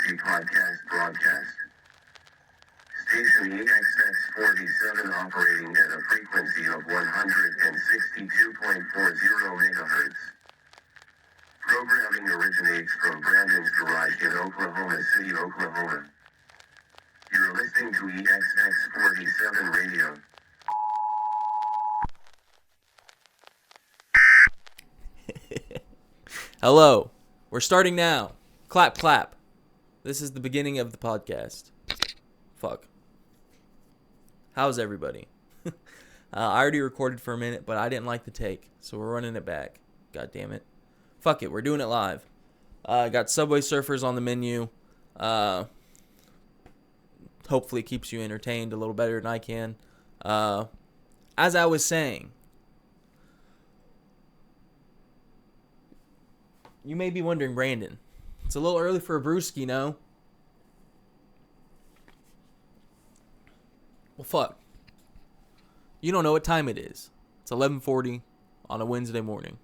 Conspiracy Podcast broadcast. Station exx47 operating at a frequency of 162.40 megahertz. Programming originates from Brandon's Garage in Oklahoma City, Oklahoma. You're listening to exx47 Radio. Hello. We're starting now. Clap, clap. This is the beginning of the podcast. Fuck. How's everybody? I already recorded for a minute, but I didn't like the take, so we're running it back. God damn it. Fuck it, we're doing it live. Got Subway Surfers on the menu. Hopefully it keeps you entertained a little better than I can. As I was saying, you may be wondering, Brandon, it's a little early for a brewski, no? Well, fuck. You don't know what time it is. It's 11:40 on a Wednesday morning.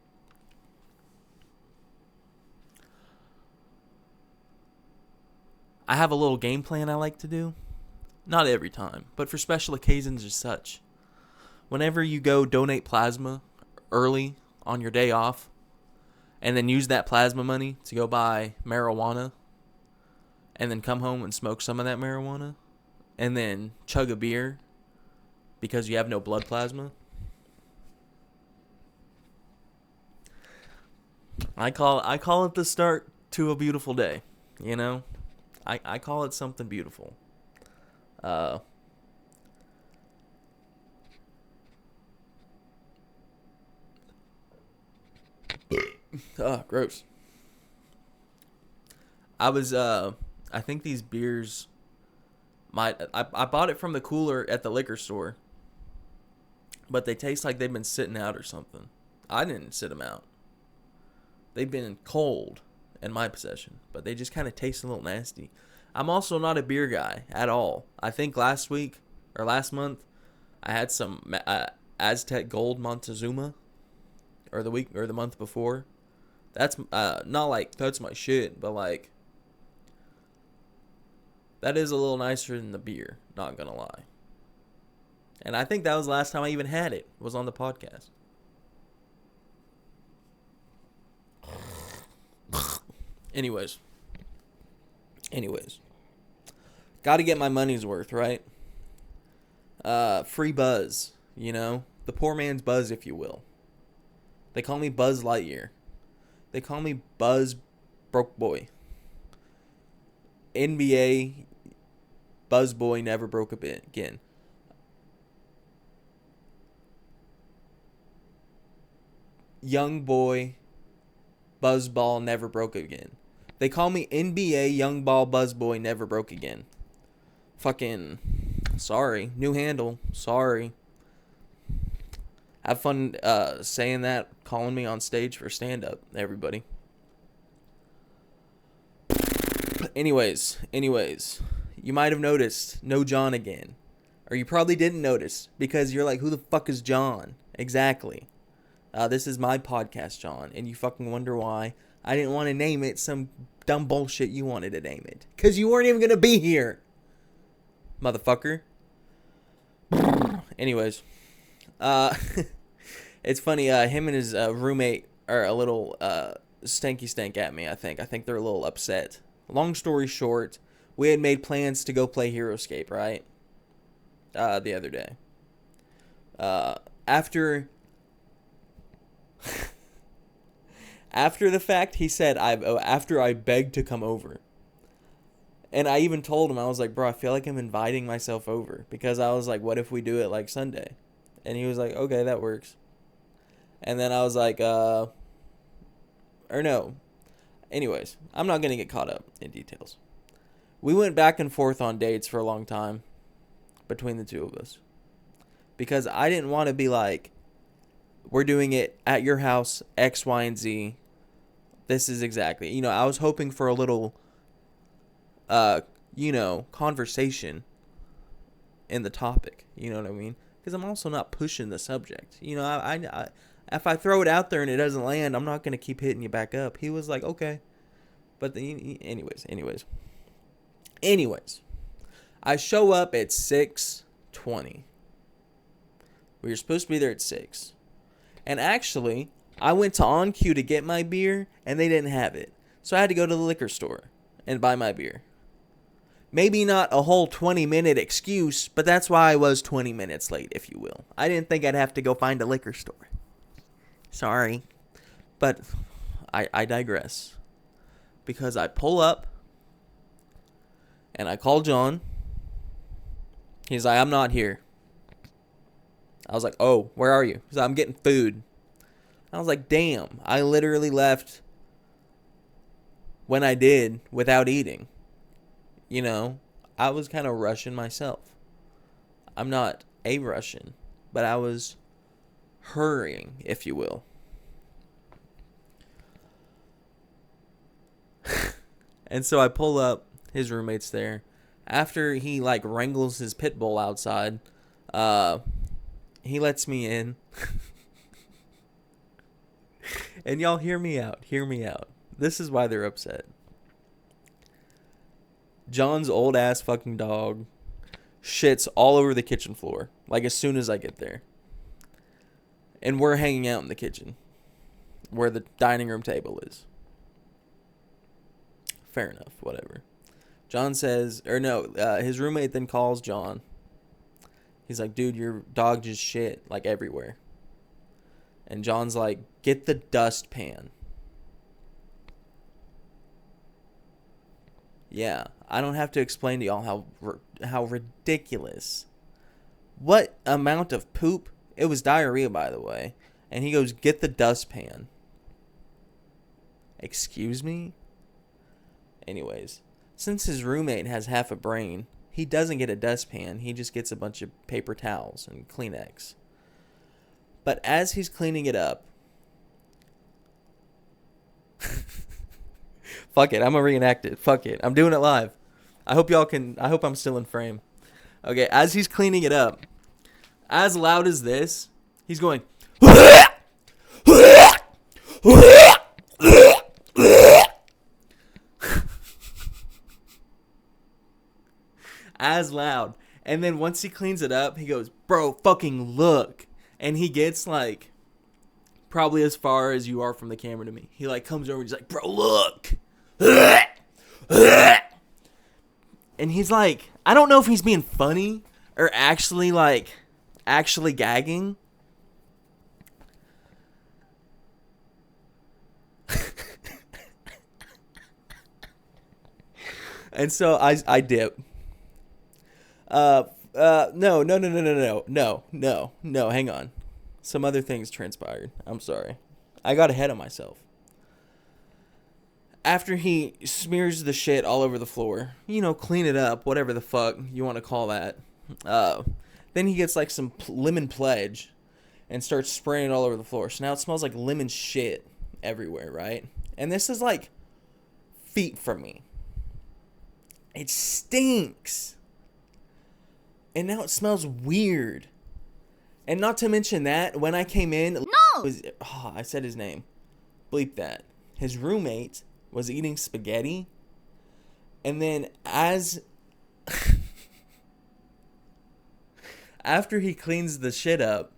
I have a little game plan I like to do. Not every time, but for special occasions as such. Whenever you go donate plasma early on your day off, and then use that plasma money to go buy marijuana, and then come home and smoke some of that marijuana, and then chug a beer because you have no blood plasma. I call it the start to a beautiful day, you know? I call it something beautiful. Gross. I think these beers I bought it from the cooler at the liquor store, but they taste like they've been sitting out or something. I didn't sit them out. They've been cold in my possession, but they just kind of taste a little nasty. I'm also not a beer guy at all. I think last month, I had some Aztec Gold Montezuma, or the month before. That's not like that's my shit, but like that is a little nicer than the beer, not gonna lie. And I think that was the last time I even had it, was on the podcast. Anyways. Gotta get my money's worth, right? Free buzz, you know? The poor man's buzz, if you will. They call me Buzz Lightyear. They call me Buzz Broke Boy. NBA Buzz Boy never broke again. Young Boy Buzz Ball never broke again. They call me NBA Young Ball Buzz Boy never broke again. Fucking sorry. New handle. Sorry. Have fun saying that, calling me on stage for stand-up, everybody. Anyways, you might have noticed, no John again. Or you probably didn't notice, because you're like, who the fuck is John? Exactly. This is my podcast, John, and you fucking wonder why I didn't want to name it some dumb bullshit you wanted to name it. Because you weren't even going to be here, motherfucker. Anyways. It's funny, him and his roommate are a little stanky stank at me, I think. I think they're a little upset. Long story short, we had made plans to go play HeroScape, right? The other day. After the fact, he said, after I begged to come over. And I even told him, I was like, bro, I feel like I'm inviting myself over. Because I was like, what if we do it like Sunday? And he was like, okay, that works. And then I was like, or no. Anyways, I'm not going to get caught up in details. We went back and forth on dates for a long time between the two of us. Because I didn't want to be like, we're doing it at your house, X, Y, and Z. This is exactly. You know, I was hoping for a little, conversation in the topic. You know what I mean? Because I'm also not pushing the subject. You know, I if I throw it out there and it doesn't land, I'm not going to keep hitting you back up. He was like, okay. But anyways. Anyways, I show up at 6:20. We were supposed to be there at 6. And actually, I went to On Cue to get my beer, and they didn't have it. So I had to go to the liquor store and buy my beer. Maybe not a whole 20-minute excuse, but that's why I was 20 minutes late, if you will. I didn't think I'd have to go find a liquor store. Sorry. But I digress. Because I pull up, and I call John. He's like, I'm not here. I was like, oh, where are you? He's like, I'm getting food. I was like, damn, I literally left when I did without eating. You know, I was kind of rushing myself. I'm not a Russian, but I was hurrying, if you will. And so I pull up, his roommate's there. After he, like, wrangles his pit bull outside, he lets me in. And y'all hear me out. Hear me out. This is why they're upset. John's old ass fucking dog shits all over the kitchen floor. Like as soon as I get there. And we're hanging out in the kitchen. Where the dining room table is. Fair enough. Whatever. John says, or no, his roommate then calls John. He's like, dude, your dog just shit like everywhere. And John's like, get the dustpan. Yeah, I don't have to explain to y'all how ridiculous. What amount of poop? It was diarrhea, by the way. And he goes, get the dustpan. Excuse me? Anyways, since his roommate has half a brain, he doesn't get a dustpan. He just gets a bunch of paper towels and Kleenex. But as he's cleaning it up... Fuck it, I'm gonna reenact it. Fuck it, I'm doing it live. I hope I'm still in frame. Okay, as he's cleaning it up, as loud as this, he's going... as loud. And then once he cleans it up, he goes, bro, fucking look. And he gets like probably as far as you are from the camera to me. He like comes over and he's like, bro, look. And he's like, I don't know if he's being funny or actually gagging. And so I dip. No, hang on. Some other things transpired. I'm sorry. I got ahead of myself. After he smears the shit all over the floor, clean it up, whatever the fuck you want to call that. Then he gets like some lemon pledge and starts spraying it all over the floor. So now it smells like lemon shit everywhere, right? And this is like feet from me. It stinks. And now it smells weird. And not to mention that, when I came in... I said his name. Bleep that. His roommate was eating spaghetti. And then after he cleans the shit up,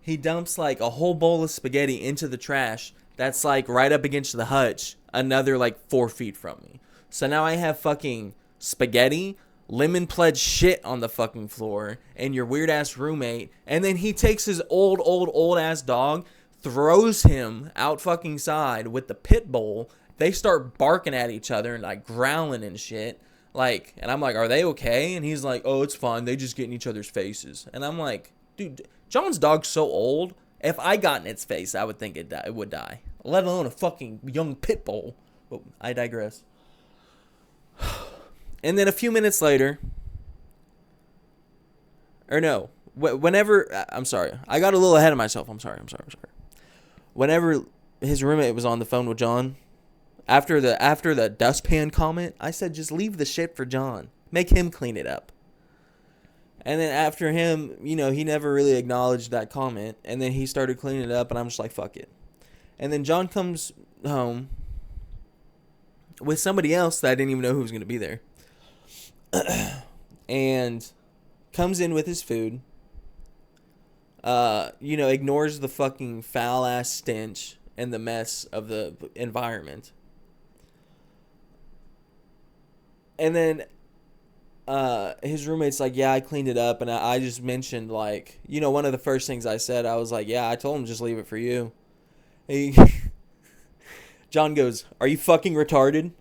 he dumps like a whole bowl of spaghetti into the trash that's like right up against the hutch. Another like 4 feet from me. So now I have fucking spaghetti... lemon pledge shit on the fucking floor, and your weird ass roommate, and then he takes his old ass dog, throws him out fucking side with the pit bull. They start barking at each other and like growling and shit. Like, and I'm like, are they okay? And he's like, oh, it's fine. They just get in each other's faces. And I'm like, dude, John's dog's so old. If I got in its face, I would think it would die. Let alone a fucking young pit bull. But I digress. And then a few minutes later, or no, whenever, I'm sorry, I got a little ahead of myself. I'm sorry. Whenever his roommate was on the phone with John, after the dustpan comment, I said, just leave the shit for John. Make him clean it up. And then after him, he never really acknowledged that comment. And then he started cleaning it up, and I'm just like, fuck it. And then John comes home with somebody else that I didn't even know who was going to be there. and comes in with his food. Ignores the fucking foul ass stench and the mess of the environment. And then his roommate's like, yeah, I cleaned it up. And I just mentioned, like, one of the first things I said, I was like, yeah, I told him just leave it for you. John goes, are you fucking retarded?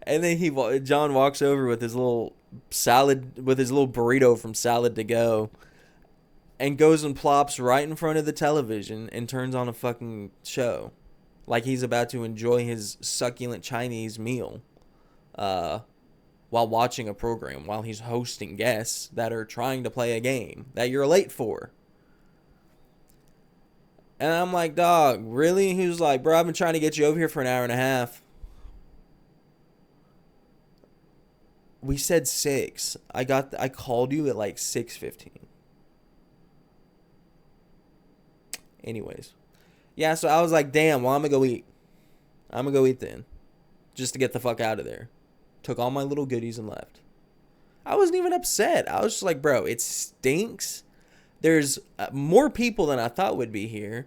And then John walks over with his little burrito from Salad to Go, and goes and plops right in front of the television and turns on a fucking show, like he's about to enjoy his succulent Chinese meal, while watching a program, while he's hosting guests that are trying to play a game that you're late for. And I'm like, dog, really? He was like, bro, I've been trying to get you over here for an hour and a half. We said 6. I called you at like 6:15. Anyways. Yeah, so I was like, damn, well, I'm going to go eat. I'm going to go eat then. Just to get the fuck out of there. Took all my little goodies and left. I wasn't even upset. I was just like, bro, it stinks. There's more people than I thought would be here.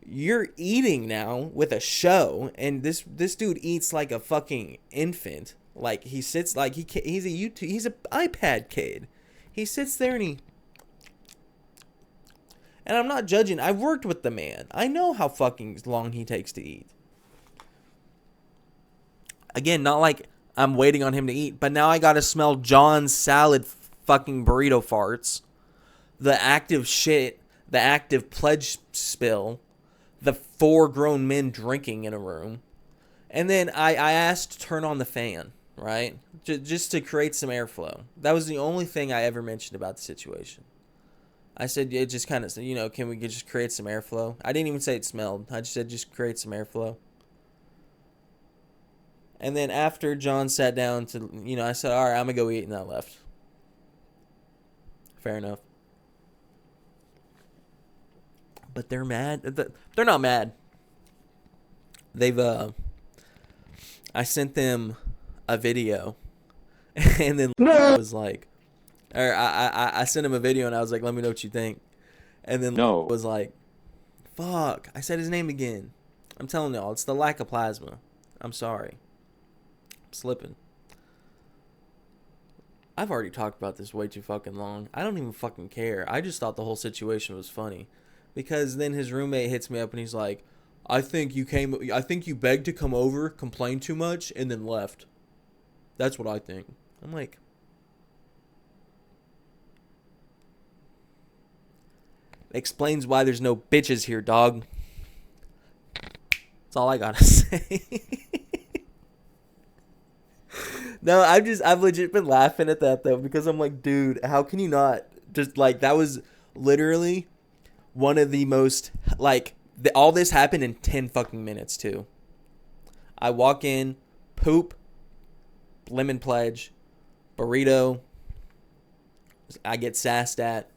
You're eating now with a show, and this dude eats like a fucking infant. Like, he sits like he's an iPad kid. He sits there and I'm not judging. I've worked with the man. I know how fucking long he takes to eat. Again, not like I'm waiting on him to eat, but now I gotta smell John's salad fucking burrito farts, the active shit, the active pledge spill, the 4 grown men drinking in a room. And then I asked to turn on the fan, right? Just to create some airflow. That was the only thing I ever mentioned about the situation. I said, it just kind of, can we just create some airflow? I didn't even say it smelled. I just said, just create some airflow. And then after John sat down to, I said, all right, I'm going to go eat, and I left. Fair enough. But they're mad. They're not mad. I sent them a video, and then was like, or I sent him a video, and I was like, let me know what you think. And then was like, fuck, I said his name again. I'm telling y'all, it's the lack of plasma. I'm sorry. I'm slipping. I've already talked about this way too fucking long. I don't even fucking care. I just thought the whole situation was funny. Because then his roommate hits me up and he's like, I think you begged to come over, complained too much, and then left. That's what I think. I'm like, explains why there's no bitches here, dog. That's all I gotta say. No, I've legit been laughing at that though, because I'm like, dude, how can you not just, like, that was literally one of the most, like, all this happened in 10 fucking minutes too. I walk in, poop, lemon pledge, burrito. I get sassed at.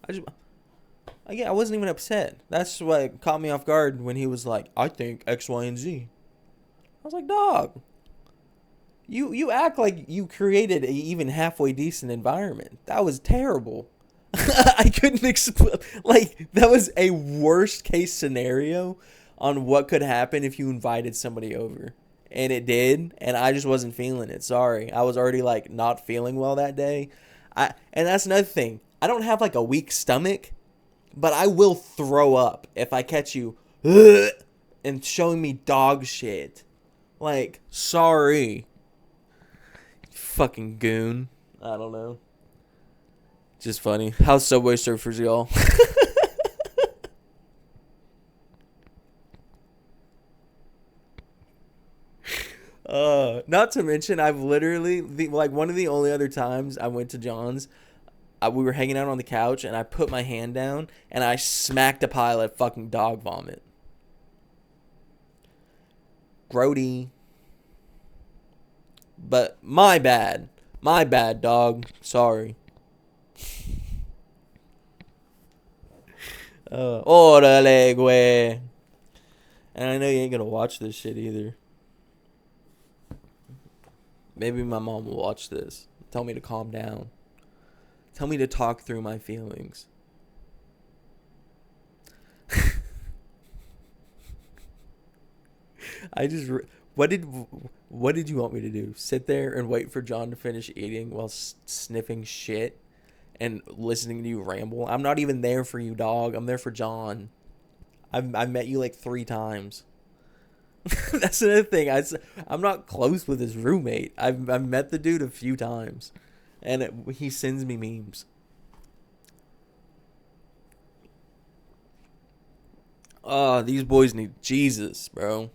I wasn't even upset. That's what caught me off guard when he was like, I think X, Y, and Z. I was like, dog, you act like you created a even halfway decent environment. That was terrible. I couldn't explain. Like, that was a worst case scenario on what could happen if you invited somebody over. And it did, and I just wasn't feeling it. Sorry. I was already, like, not feeling well that day. And that's another thing. I don't have, like, a weak stomach, but I will throw up if I catch you and showing me dog shit. Like, sorry. Fucking goon. I don't know. Just funny. How's Subway Surfers, y'all? Not to mention, I've literally, one of the only other times I went to John's, we were hanging out on the couch, and I put my hand down, and I smacked a pile of fucking dog vomit. Grody. But my bad. My bad, dog. Sorry. Orale, güey. And I know you ain't gonna watch this shit either. Maybe my mom will watch this. Tell me to calm down. Tell me to talk through my feelings. I just what did you want me to do? Sit there and wait for John to finish eating while sniffing shit and listening to you ramble? I'm not even there for you, dog. I'm there for John. I've met you like 3 times. That's another thing. I'm not close with his roommate. I've met the dude a few times, and he sends me memes. These boys need Jesus, bro.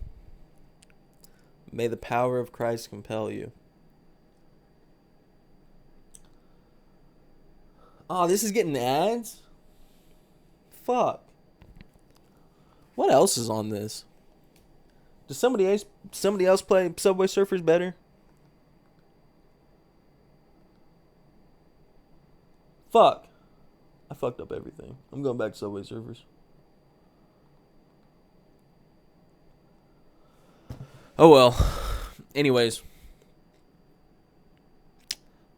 May the power of Christ compel you. Oh, this is getting ads? Fuck. What else is on this? Does somebody else play Subway Surfers better? Fuck. I fucked up everything. I'm going back to Subway Surfers. Oh well. Anyways,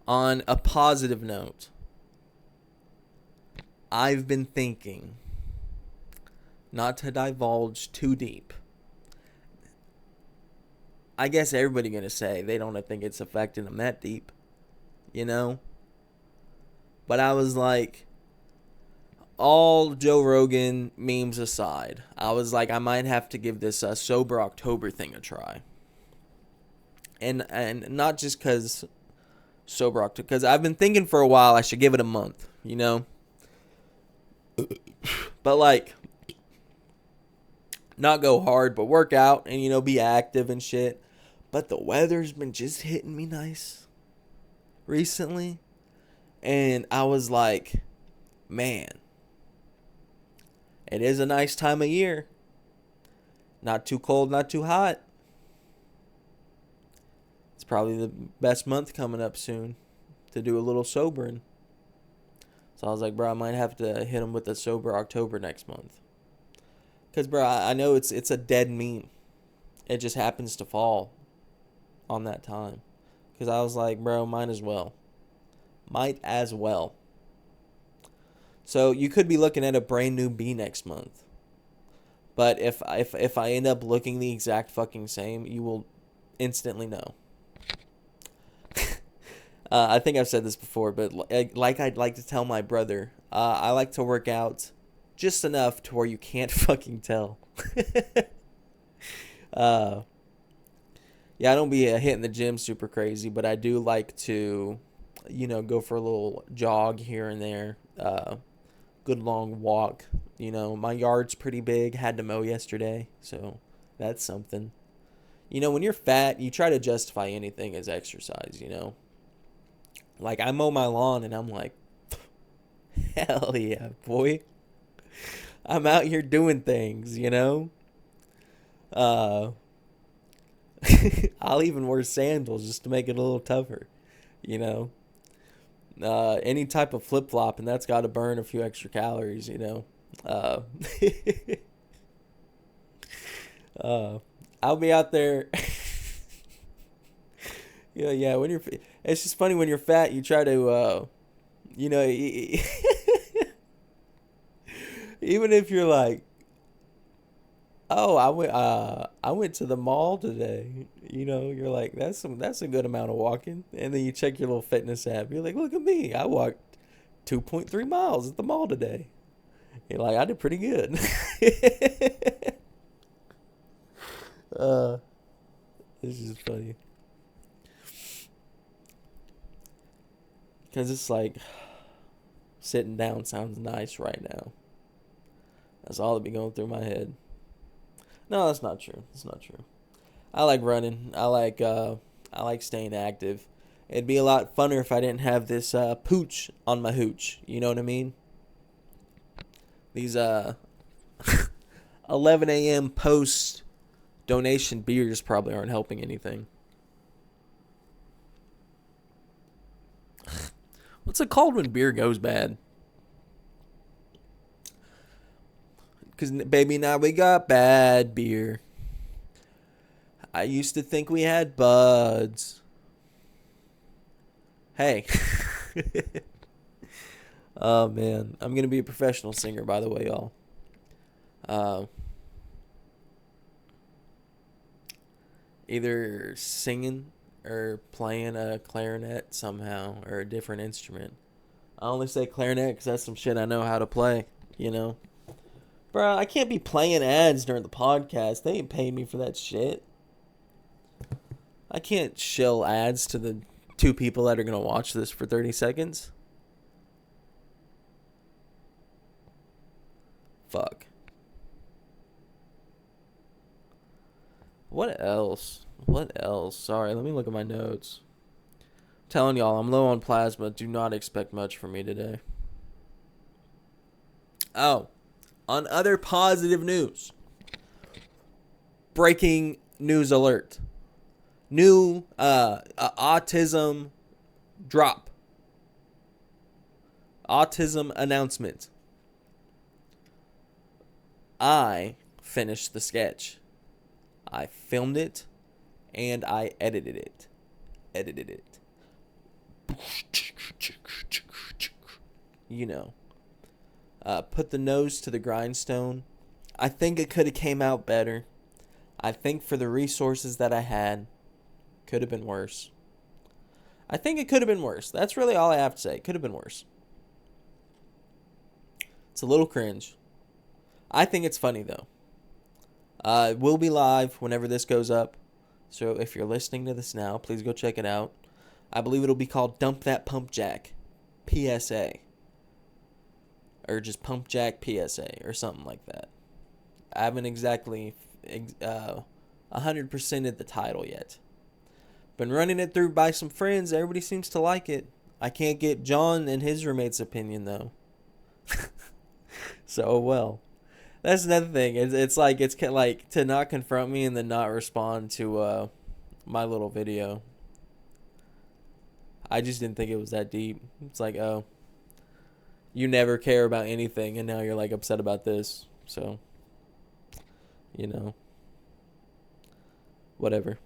on a positive note, I've been thinking, not to divulge too deep. I guess everybody gonna say they don't think it's affecting them that deep, you know? But I was like, all Joe Rogan memes aside, I was like, I might have to give this Sober October thing a try. And not just because Sober October, because I've been thinking for a while I should give it a month, you know? But like, not go hard, but work out and, you know, be active and shit. But the weather's been just hitting me nice recently. And I was like, man, it is a nice time of year. Not too cold, not too hot. It's probably the best month coming up soon to do a little sobering. So I was like, bro, I might have to hit him with a Sober October next month. Because, bro, I know it's a dead meme. It just happens to fall on that time. Because I was like, bro, might as well. Might as well. So you could be looking at a brand new B next month. But if I end up looking the exact fucking same, you will instantly know. I think I've said this before, but like I'd like to tell my brother, I like to work out just enough to where you can't fucking tell. Yeah, I don't be hitting the gym super crazy, but I do like to, you know, go for a little jog here and there. Good long walk. You know, my yard's pretty big. Had to mow yesterday, so that's something. You know, when you're fat, you try to justify anything as exercise, you know? Like, I mow my lawn and I'm like, hell yeah, boy. I'm out here doing things, you know? I'll even wear sandals just to make it a little tougher, you know? Any type of flip-flop, and that's got to burn a few extra calories, you know? I'll be out there. Yeah, when you're, it's just funny when you're fat, you try to, you know, even if you're like, oh, I went to the mall today. You know, you're like, that's a good amount of walking. And then you check your little fitness app. You're like, look at me, I walked 2.3 miles at the mall today. You're like, I did pretty good. This is funny. Because it's like, sitting down sounds nice right now. That's all that be going through my head. No, that's not true. That's not true. I like running. I like staying active. It'd be a lot funner if I didn't have this pooch on my hooch. You know what I mean? These 11 a.m. post donation beers probably aren't helping anything. What's it called when beer goes bad? Because, baby, now we got bad beer. I used to think we had buds. Hey. Oh, man. I'm going to be a professional singer, by the way, y'all. Either singing or playing a clarinet somehow or a different instrument. I only say clarinet because that's some shit I know how to play, you know? Bro, I can't be playing ads during the podcast. They ain't paying me for that shit. I can't shill ads to the 2 people that are going to watch this for 30 seconds. Fuck. What else? What else? Sorry, let me look at my notes. I'm telling y'all, I'm low on plasma. Do not expect much from me today. Oh, on other positive news. Breaking news alert. New autism drop. Autism announcement. I finished the sketch. I filmed it and I edited it. You know. Put the nose to the grindstone. I think it could have came out better. I think for the resources that I had, could have been worse. I think it could have been worse. That's really all I have to say. It could have been worse. It's a little cringe. I think it's funny, though. It will be live whenever this goes up. So if you're listening to this now, please go check it out. I believe it'll be called Dump That Pump Jack PSA. Or just Pump Jack PSA or something like that. I haven't exactly 100%ed the title yet. Been running it through by some friends. Everybody seems to like it. I can't get John and his roommate's opinion, though. So, well. That's another thing. It's like to not confront me and then not respond to my little video. I just didn't think it was that deep. It's like, oh, you never care about anything, and now you're like upset about this. So, you know, whatever.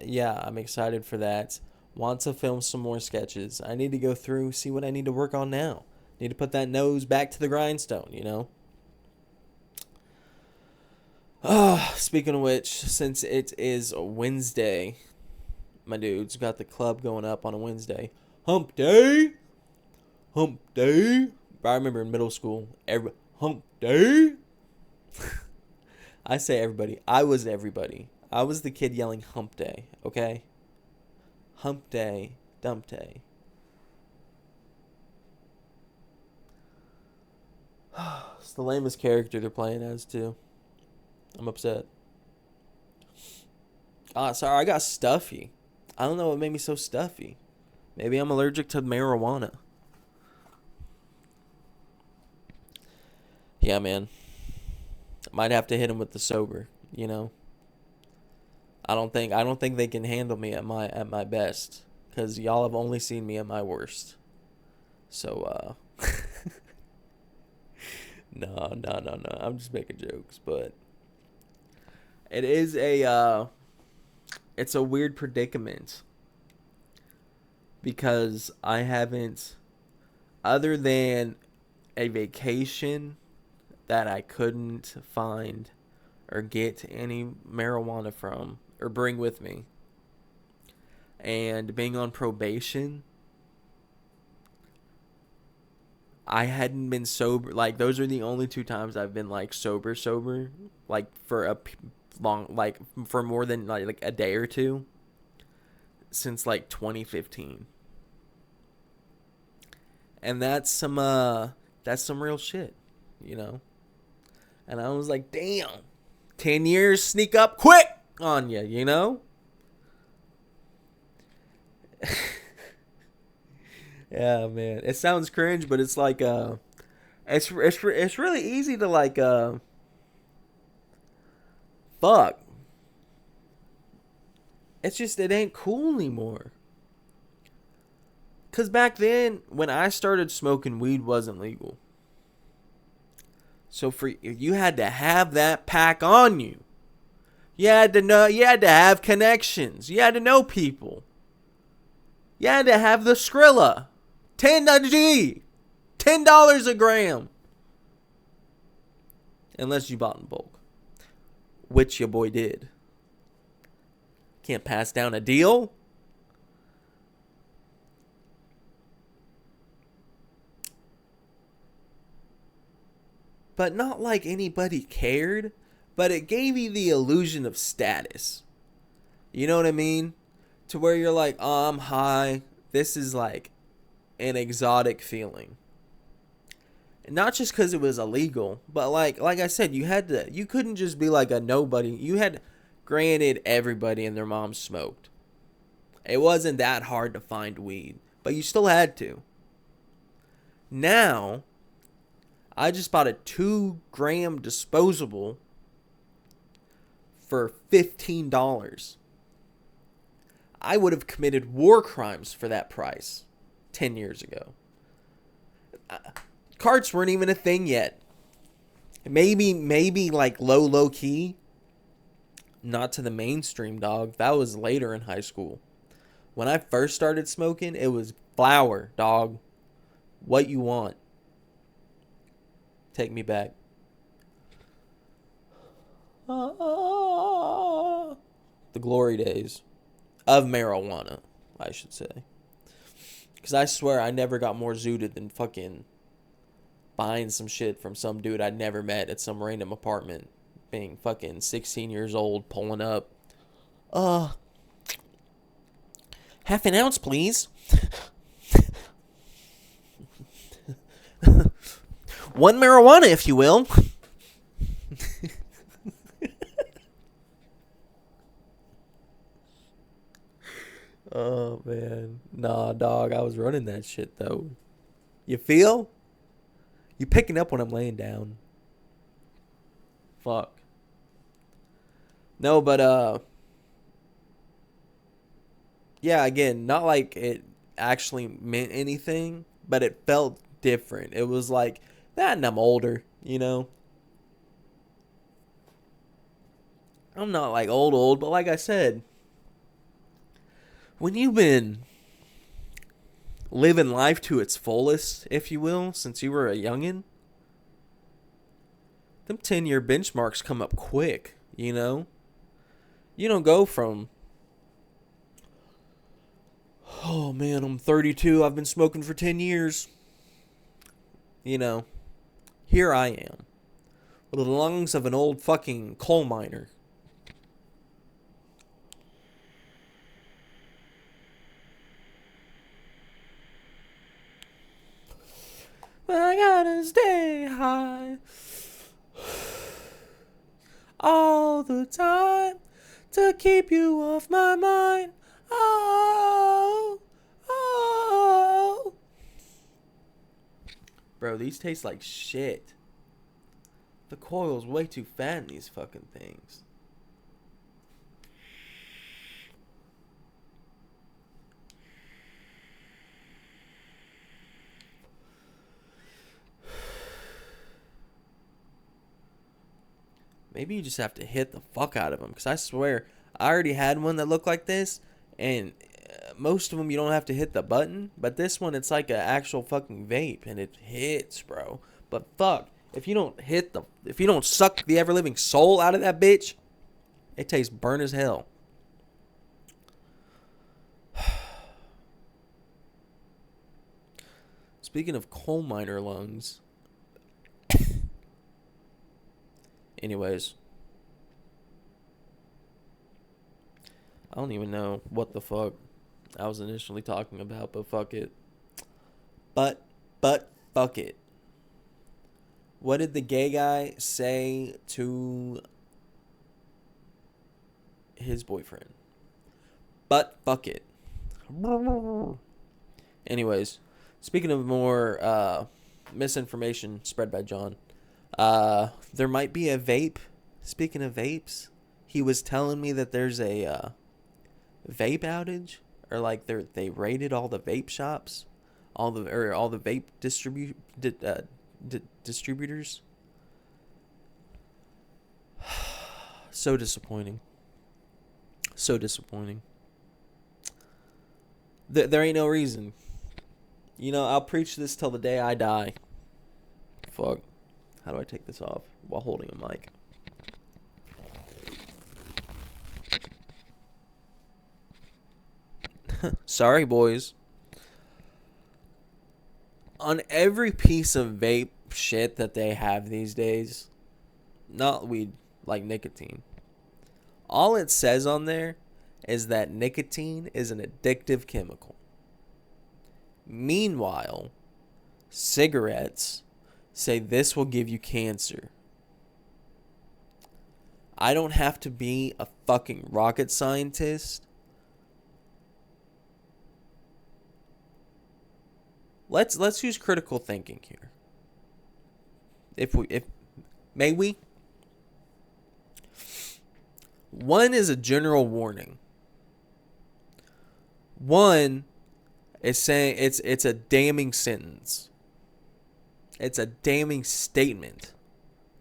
Yeah, I'm excited for that. Want to film some more sketches. I need to go through, see what I need to work on now. Need to put that nose back to the grindstone, you know? Speaking of which, since it is Wednesday, my dudes got the club going up on a Wednesday. Hump day! Hump day! I remember in middle school, hump day! I say everybody. I was everybody. I was the kid yelling hump day, okay? Hump day, dump day. It's the lamest character they're playing as, too. I'm upset. Sorry, I got stuffy. I don't know what made me so stuffy. Maybe I'm allergic to marijuana. Yeah, man. Might have to hit him with the sober, you know. I don't think they can handle me at my best, cuz y'all have only seen me at my worst. So No. I'm just making jokes, but it is it's a weird predicament because I haven't, other than a vacation that I couldn't find or get any marijuana from or bring with me, and being on probation, I hadn't been sober. Like, those are the only 2 times I've been, like, sober, like, for a long, like, for more than, like a day or 2 since, like, 2015. And that's some real shit, you know? And I was like, damn, 10 years sneak up quick on you, you know? Yeah, man. It sounds cringe, but it's like it's really easy to like fuck. It's just it ain't cool anymore. Cuz back then when I started smoking weed wasn't legal. So you had to have that pack on you. You had to know. You had to have connections. You had to know people. You had to have the Skrilla. $10 a gram. Unless you bought in bulk. Which your boy did. Can't pass down a deal. But not like anybody cared. But it gave you the illusion of status. You know what I mean? To where you're like, oh, I'm high. This is like an exotic feeling. And not just because it was illegal, but like I said, you couldn't just be like a nobody. You had, granted, everybody and their mom smoked. It wasn't that hard to find weed, but you still had to. Now, I just bought a 2-gram disposable for $15. I would have committed war crimes for that price 10 years ago. Carts weren't even a thing yet. Maybe like low key. Not to the mainstream, dog. That was later in high school. When I first started smoking, it was flour, dog. What you want. Take me back. The glory days of marijuana, I should say. Because I swear I never got more zooted than fucking buying some shit from some dude I'd never met at some random apartment. Being fucking 16 years old, pulling up. Half an ounce, please. One marijuana, if you will. Oh, man. Nah, dog, I was running that shit, though. You feel? You picking up when I'm laying down. Fuck. No, but, yeah, again, not like it actually meant anything, but it felt different. It was like, that and I'm older, you know? I'm not like old, but like I said, when you've been living life to its fullest, if you will, since you were a youngin', them 10-year benchmarks come up quick, you know? You don't go from, oh man, I'm 32, I've been smoking for 10 years. You know, here I am, with the lungs of an old fucking coal miner. But I gotta stay high all the time to keep you off my mind. Oh, oh. Bro, these taste like shit. The coil's way too fat in these fucking things. Maybe you just have to hit the fuck out of them. Because I swear, I already had one that looked like this. And most of them you don't have to hit the button. But this one, it's like an actual fucking vape. And it hits, bro. But fuck, if you don't suck the ever-living soul out of that bitch, it tastes burn as hell. Speaking of coal miner lungs. Anyways. I don't even know what the fuck I was initially talking about, but fuck it. But fuck it. What did the gay guy say to his boyfriend? But fuck it. Anyways, speaking of more misinformation spread by John, there might be a vape. Speaking of vapes, he was telling me that there's a vape outage, or like they raided all the vape shops, all the vape distributors. So disappointing. So disappointing. There ain't no reason. You know, I'll preach this till the day I die. Fuck. How do I take this off while holding a mic? Sorry, boys. On every piece of vape shit that they have these days, not weed, like nicotine, all it says on there is that nicotine is an addictive chemical. Meanwhile, cigarettes say this will give you cancer. I don't have to be a fucking rocket scientist. Let's use critical thinking here. If may we? One is a general warning. One is saying it's a damning sentence. It's a damning statement.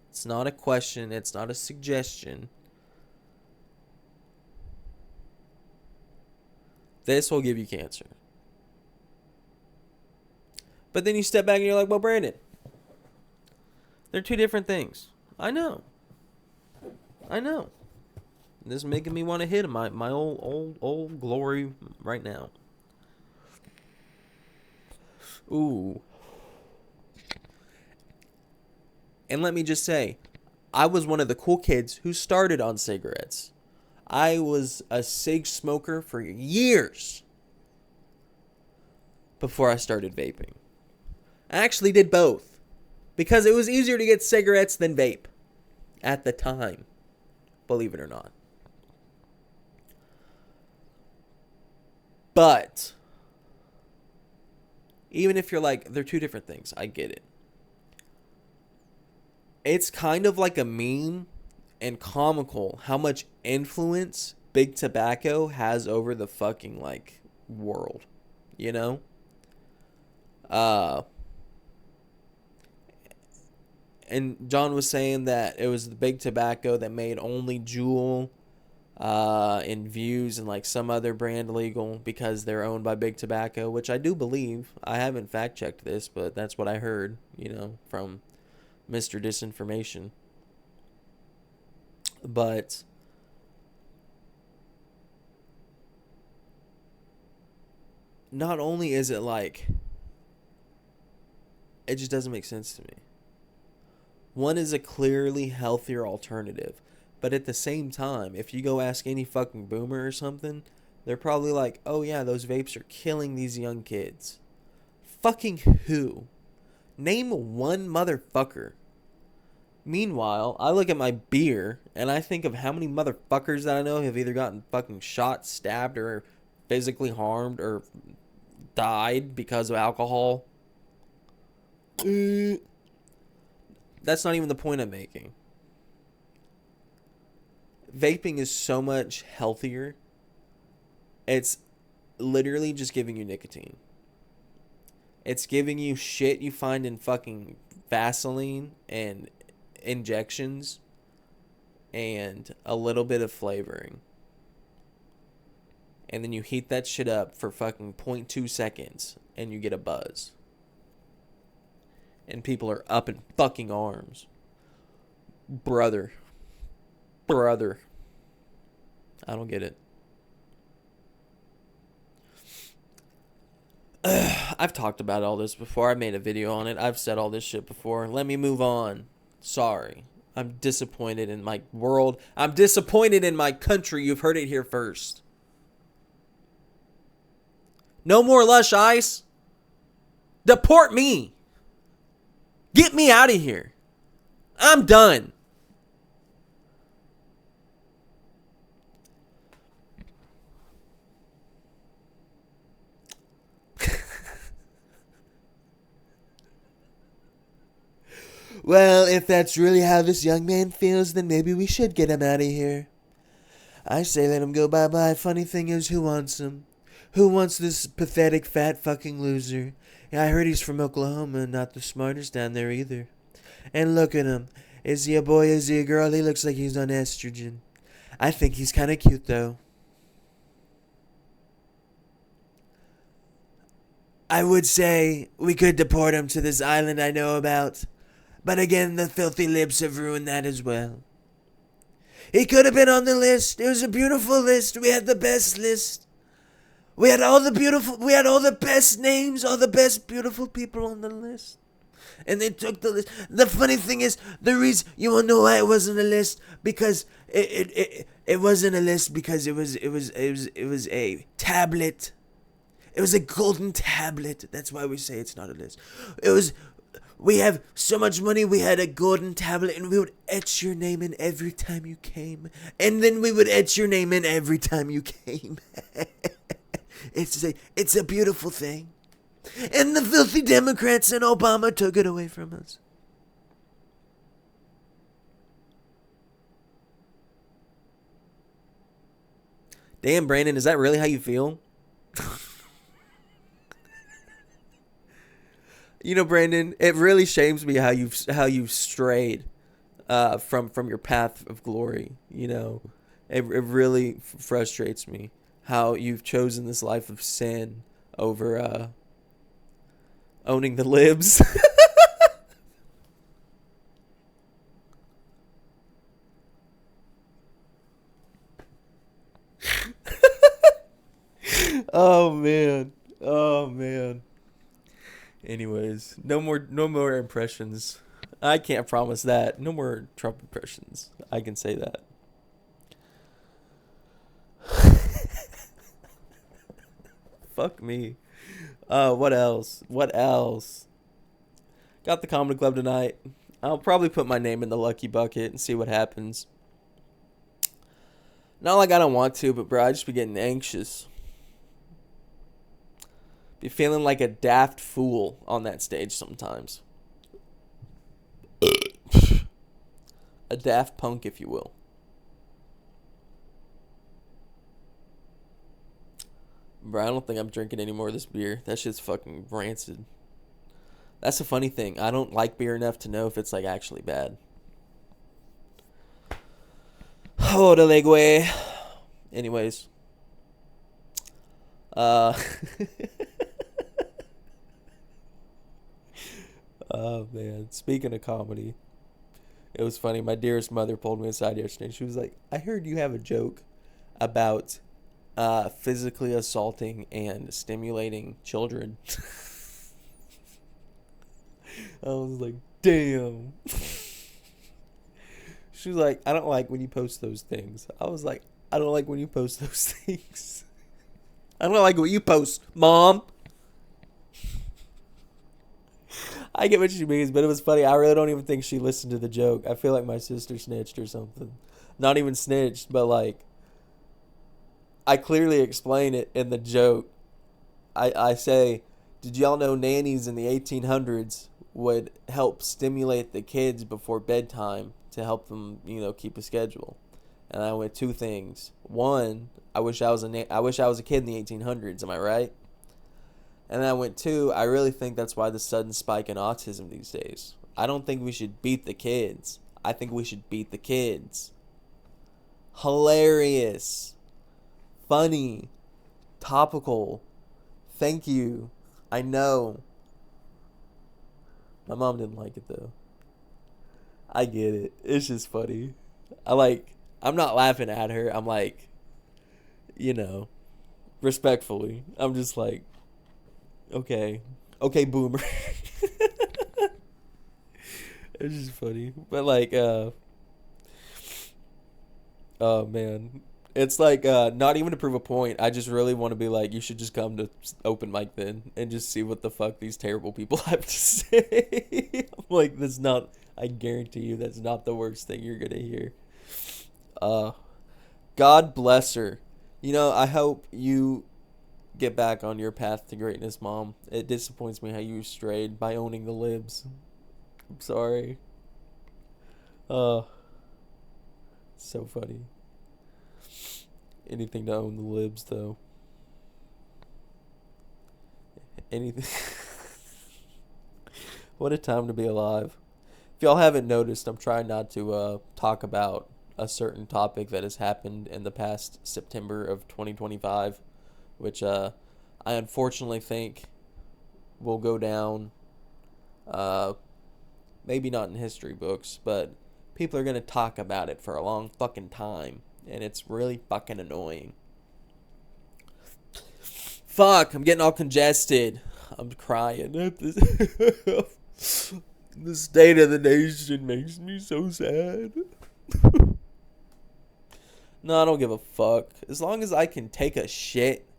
It's not a question, it's not a suggestion. This will give you cancer. But then you step back and you're like, well, Brandon, they're two different things. I know. This is making me want to hit my old glory right now. Ooh. And let me just say, I was one of the cool kids who started on cigarettes. I was a cig smoker for years before I started vaping. I actually did both because it was easier to get cigarettes than vape at the time, believe it or not. But even if you're like, they're two different things, I get it. It's kind of like a meme and comical how much influence big tobacco has over the fucking like world, you know? And John was saying that it was the big tobacco that made only Juul and Views and like some other brand legal because they're owned by big tobacco, which I do believe. I haven't fact checked this, but that's what I heard, you know, from Mr. Disinformation. But not only is it like, it just doesn't make sense to me. One is a clearly healthier alternative. But at the same time, if you go ask any fucking boomer or something, they're probably like, oh yeah, those vapes are killing these young kids. Fucking who? Name one motherfucker. Meanwhile, I look at my beer and I think of how many motherfuckers that I know have either gotten fucking shot, stabbed, or physically harmed or died because of alcohol. That's not even the point I'm making. Vaping is so much healthier. It's literally just giving you nicotine. It's giving you shit you find in fucking Vaseline and injections and a little bit of flavoring. And then you heat that shit up for fucking 0.2 seconds and you get a buzz. And people are up in fucking arms. Brother. I don't get it. I've talked about all this before. I made a video on it. I've said all this shit before. Let me move on. Sorry. I'm disappointed in my world. I'm disappointed in my country. You've heard it here first. No more Lush Ice. Deport me. Get me out of here. I'm done. Well, if that's really how this young man feels, then maybe we should get him out of here. I say let him go bye-bye. Funny thing is, who wants him? Who wants this pathetic, fat fucking loser? Yeah, I heard he's from Oklahoma, not the smartest down there either. And look at him. Is he a boy, is he a girl? He looks like he's on estrogen. I think he's kind of cute, though. I would say we could deport him to this island I know about. But again, the filthy lips have ruined that as well. He could have been on the list. It was a beautiful list. We had the best list. We had all the best names, all the best beautiful people on the list. And they took the list. The funny thing is, the reason you won't know why it wasn't a list, because it wasn't a list because it was a tablet. It was a golden tablet. That's why we say it's not a list. We have so much money, we had a golden tablet, and we would etch your name in every time you came. And then we would etch your name in every time you came. It's a beautiful thing. And the filthy Democrats and Obama took it away from us. Damn, Brandon, is that really how you feel? You know, Brandon, it really shames me how you've strayed from your path of glory. You know, it really frustrates me how you've chosen this life of sin over owning the libs. Oh man. Oh man. Anyways, no more impressions. I can't promise that. No more Trump impressions. I can say that. Fuck me. What else? What else? Got the comedy club tonight. I'll probably put my name in the lucky bucket and see what happens. Not like I don't want to, but bro, I just be getting anxious. Be feeling like a daft fool on that stage sometimes. A daft punk, if you will. Bro, I don't think I'm drinking any more of this beer. That shit's fucking rancid. That's the funny thing. I don't like beer enough to know if it's like actually bad. Órale, güey. Anyways. Oh man, speaking of comedy, it was funny. My dearest mother pulled me aside yesterday. She was like, "I heard you have a joke about physically assaulting and stimulating children." I was like, "Damn." She was like, "I don't like when you post those things." I was like, "I don't like when you post those things. I don't like what you post, Mom." I get what she means, but it was funny. I really don't even think she listened to the joke. I feel like my sister snitched or something. Not even snitched, but like, I clearly explain it in the joke. I say, did y'all know nannies in the 1800s would help stimulate the kids before bedtime to help them, keep a schedule? And I went two things. One, I wish I was a kid in the 1800s. Am I right? And then I went two, I really think that's why the sudden spike in autism these days. I don't think we should beat the kids. I think we should beat the kids. Hilarious. Funny. Topical. Thank you. I know. My mom didn't like it though. I get it. It's just funny. I'm not laughing at her. I'm like, respectfully. I'm just like, okay, boomer. It's just funny, but like, oh man, it's like not even to prove a point. I just really want to be like, you should just come to open mic then and just see what the fuck these terrible people have to say. I'm like, that's not. I guarantee you, that's not the worst thing you're gonna hear. God bless her. I hope you get back on your path to greatness, Mom. It disappoints me how you strayed by owning the libs. I'm sorry. So funny. Anything to own the libs, though. Anything. What a time to be alive. If y'all haven't noticed, I'm trying not to talk about a certain topic that has happened in the past September of 2025, which I unfortunately think will go down, maybe not in history books, but people are going to talk about it for a long fucking time. And it's really fucking annoying. Fuck, I'm getting all congested. I'm crying. The state of the nation makes me so sad. No, I don't give a fuck. As long as I can take a shit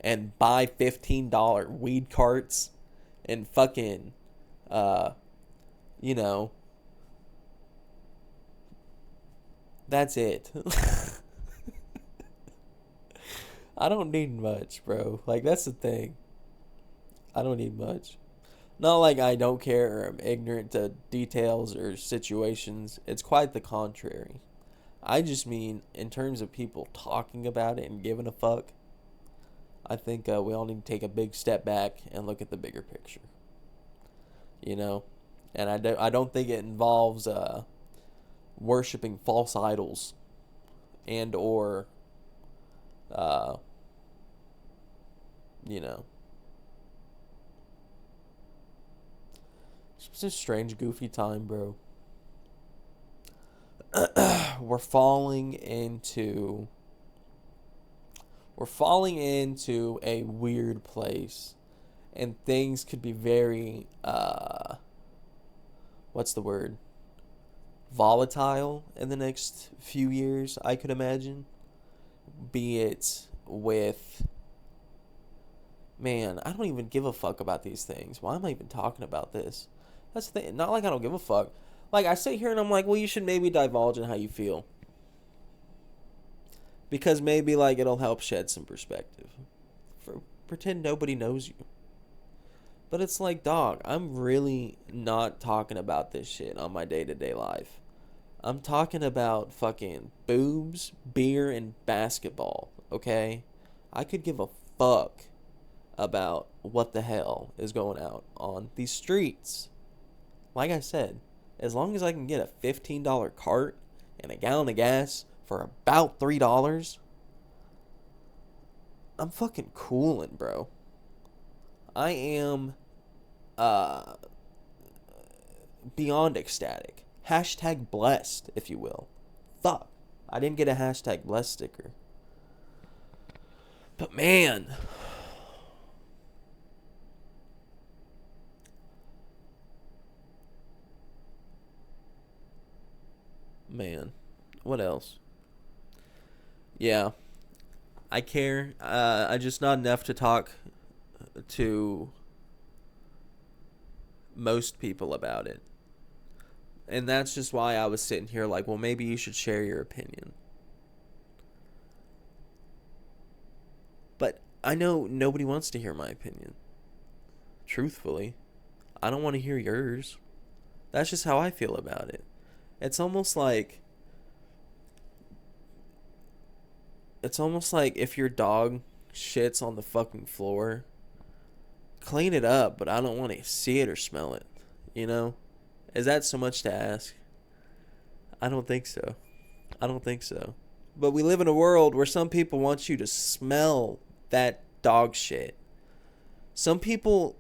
and buy $15 weed carts and fucking, you know, that's it. I don't need much, bro. Like, that's the thing. I don't need much. Not like I don't care or I'm ignorant to details or situations. It's quite the contrary. I just mean, in terms of people talking about it and giving a fuck, I think we all need to take a big step back and look at the bigger picture. You know? And I don't think it involves worshiping false idols and or, you know. It's a strange, goofy time, bro. We're falling into a weird place, and things could be very what's the word, volatile in the next few years, I could imagine. Be it with, man, I don't even give a fuck about these things. Why am I even talking about this? That's the thing. Not like I don't give a fuck. Like, I sit here and I'm like, well, you should maybe divulge in how you feel. Because maybe, like, it'll help shed some perspective. Pretend nobody knows you. But it's like, dog, I'm really not talking about this shit on my day-to-day life. I'm talking about fucking boobs, beer, and basketball, okay? I could give a fuck about what the hell is going out on these streets. Like I said, as long as I can get a $15 cart and a gallon of gas for about $3, I'm fucking coolin', bro. I am beyond ecstatic. Hashtag blessed, if you will. Fuck, I didn't get a hashtag blessed sticker. But man, what else? Yeah, I care. I just not enough to talk to most people about it. And that's just why I was sitting here like, well, maybe you should share your opinion. But I know nobody wants to hear my opinion. Truthfully, I don't want to hear yours. That's just how I feel about it. It's almost like if your dog shits on the fucking floor, clean it up, but I don't want to see it or smell it. You know? Is that so much to ask? I don't think so. But we live in a world where some people want you to smell that dog shit. Some people,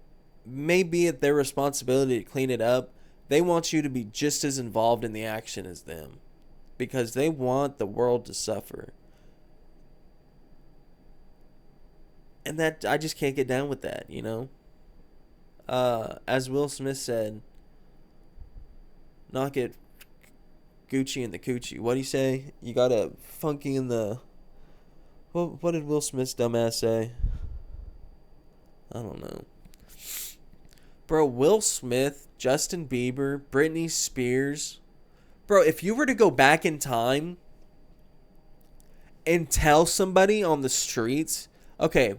may be it their responsibility to clean it up, they want you to be just as involved in the action as them. Because they want the world to suffer. And that, I just can't get down with that, you know? As Will Smith said, knock it Gucci in the coochie. What'd he say? You got a funky in the... What did Will Smith's dumbass say? I don't know. Bro, Will Smith, Justin Bieber, Britney Spears. Bro, if you were to go back in time and tell somebody on the streets... Okay,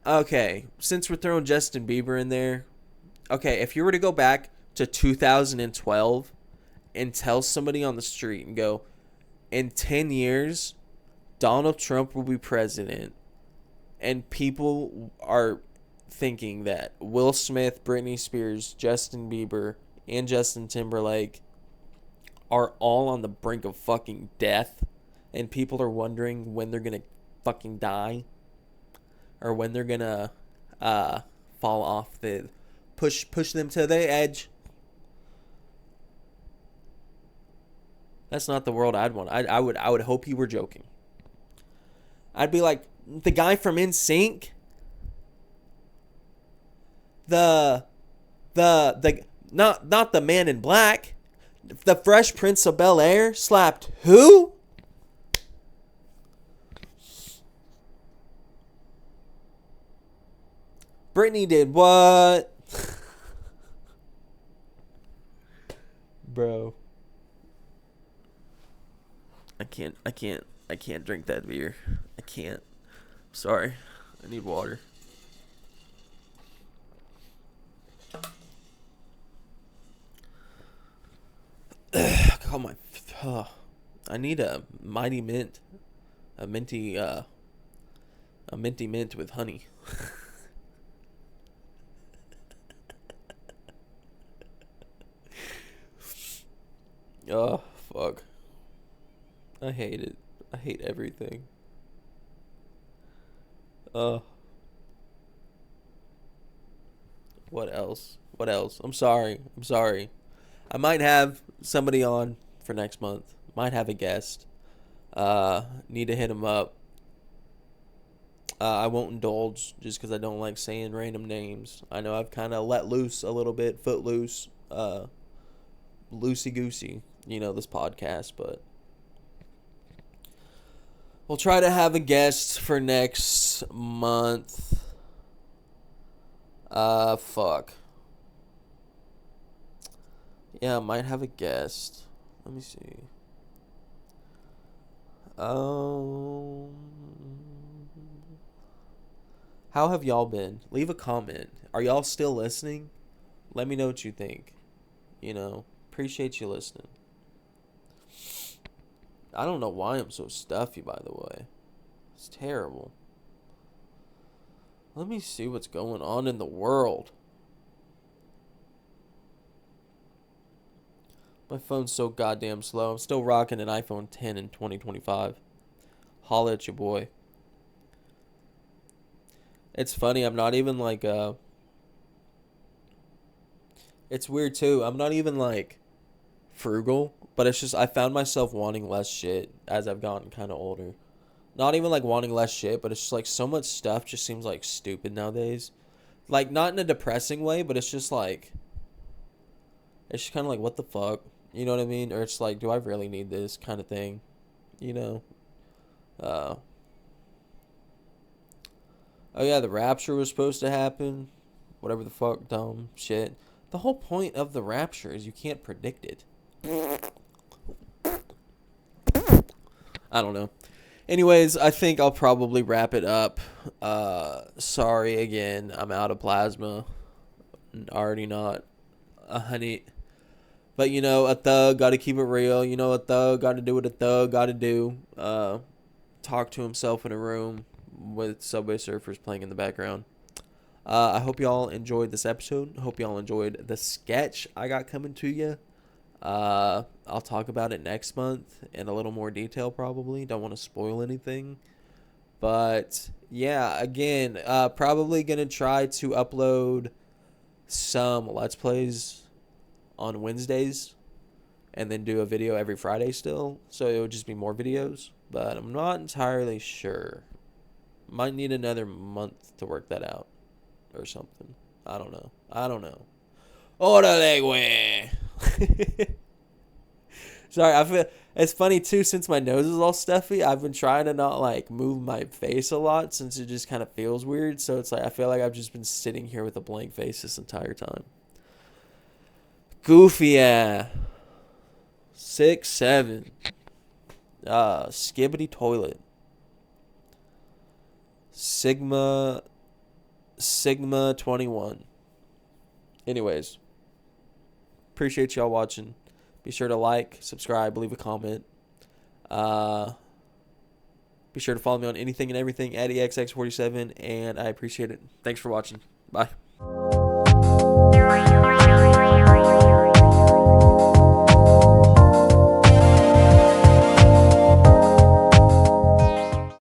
okay, since we're throwing Justin Bieber in there... Okay, if you were to go back to 2012 and tell somebody on the street and go, in 10 years, Donald Trump will be president, and people are thinking that Will Smith, Britney Spears, Justin Bieber, and Justin Timberlake are all on the brink of fucking death, and people are wondering when they're gonna fucking die, or when they're gonna fall off the push them to the edge. That's not the world I'd want. I would hope you were joking. I'd be like the guy from NSYNC. The not the Man in Black. The Fresh Prince of Bel-Air slapped who? Britney did what? Bro. I can't drink that beer. I can't. Sorry. I need water. Oh my. I need a mighty mint. A minty mint with honey. Oh, fuck. I hate it. I hate everything. What else? What else? I'm sorry. I might have somebody on for next month. Might have a guest. Need to hit him up. I won't indulge just because I don't like saying random names. I know I've kind of let loose a little bit, foot loose, loosey-goosey, this podcast, but we'll try to have a guest for next month. Fuck. Yeah, I might have a guest. Let me see. How have y'all been? Leave a comment. Are y'all still listening? Let me know what you think. Appreciate you listening. I don't know why I'm so stuffy, by the way. It's terrible. Let me see what's going on in the world. My phone's so goddamn slow. I'm still rocking an iPhone 10 in 2025. Holla at your boy. It's funny, I'm not even like, it's weird too. I'm not even like frugal, but it's just I found myself wanting less shit as I've gotten kind of older. Not even like wanting less shit, but it's just like so much stuff just seems like stupid nowadays. Like not in a depressing way, but it's just like, it's just kind of like, what the fuck? You know what I mean? Or it's like, do I really need this kind of thing? Oh yeah, the rapture was supposed to happen. Whatever the fuck, dumb shit. The whole point of the rapture is you can't predict it. I don't know. Anyways, I think I'll probably wrap it up. Sorry again, I'm out of plasma. Already not a honey. But a thug gotta keep it real. A thug gotta do what a thug gotta do. Talk to himself in a room with Subway Surfers playing in the background. I hope y'all enjoyed this episode. Hope y'all enjoyed the sketch I got coming to you. I'll talk about it next month in a little more detail probably. Don't want to spoil anything. But yeah, again, probably going to try to upload some Let's Plays on Wednesdays and then do a video every Friday still. So it would just be more videos, but I'm not entirely sure. Might need another month to work that out or something. I don't know. Órale, güey. Sorry, I feel it's funny too since my nose is all stuffy. I've been trying to not like move my face a lot since it just kind of feels weird. So it's like I feel like I've just been sitting here with a blank face this entire time. Goofy, yeah. 6'7". Skibbity toilet. Sigma 21. Anyways, appreciate y'all watching. Be sure to like, subscribe, leave a comment. Be sure to follow me on anything and everything at exx47, and I appreciate it. Thanks for watching. Bye.